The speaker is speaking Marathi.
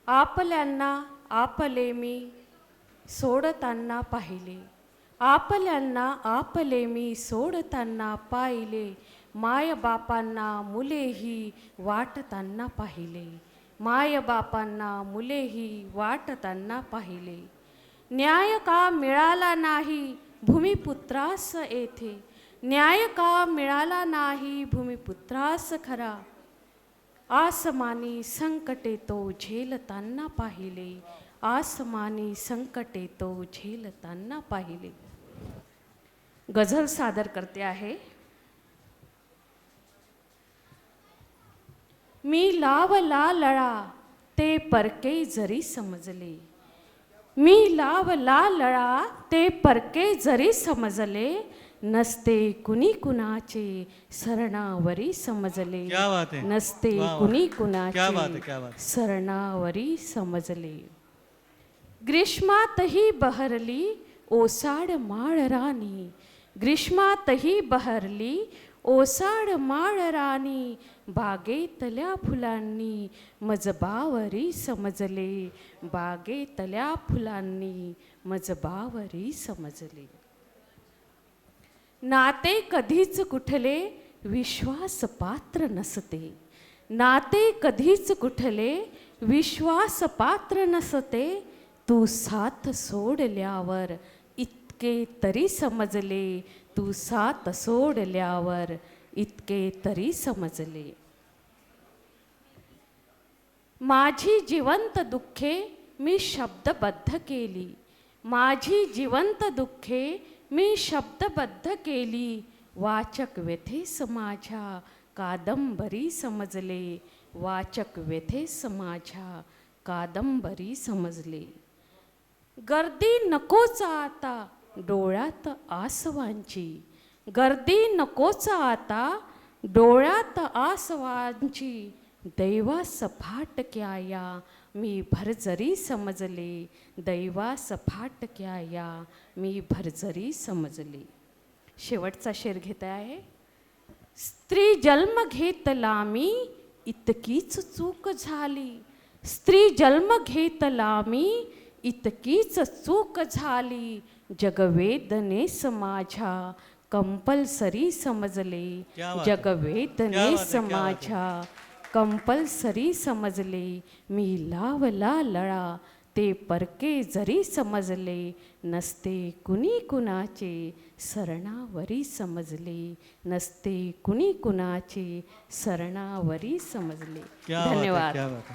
आपल्यांना आपले मी सोडताना पाहिले, आपल्यांना आपले मी सोडताना पाहिले, मायबापांना मुलेही वाटताना पाहिले, मायबापांना मुलेही वाटताना पाहिले. न्याय का मिळाला नाही भूमिपुत्रास येथे, न्याय का मिळाला नाही भूमिपुत्रास खरा, आसमानी संकटे तो झेलताना पाहिले, आसमानी संकटे तो झेलताना पाहिले. गझल सादर करते आहे. मी लावला लळा ते परके जरी समजले, मी लावला लळा ते परके जरी समजले, नसते कुणी कुणाचे सरणावरी समजले, नसते कुणी कुणाचे सरणावरी समजले. ग्रीष्मातही बहरली ओसाड माळ राणी, ग्रीष्मातही बहरली ओसाड माळ राणी, बागेतल्या फुलांनी मजबावरी समजले, बागेतल्या फुलांनी मजबावरी समजले. नाते कधीच कुठले विश्वास पात्र नसते, नाते कधीच कुठले विश्वास पात्र नसते, तू साथ सोडल्यावर इतके तरी समजले, तू साथ सोडल्यावर इतके तरी समजले. माझी जिवंत दुःखे मी शब्दबद्ध केली, माझी जिवंत दुःखे मी शब्दबद्ध केली, वाचक व्यथेस माझ्या कादंबरी समजले, वाचक व्यथेस माझ्या कादंबरी समजले. गर्दी नकोच आता डोळ्यात आसवांची, गर्दी नकोच आता डोळ्यात आसवांची, दैवास फाटक्या या मी भरजरी समजले, दैवास फाटक्या या मी भरजरी समजले. शेवटचा शेर घेत आहे. स्त्री जन्म घेतला मी इतकीच चूक झाली, स्त्री जन्म घेतला मी इतकीच चूक झाली, जगवेदनेस माझ्या कंपल्सरी समजले, जगवेदनेस माझ्या कंपल्सरी समजले. मी लावला लळा ते परके जरी समजले, नसते कुणी कुणाचे सरणावरी समजले, नसते कुणी कुणाचे सरणावरी समजले. धन्यवाद.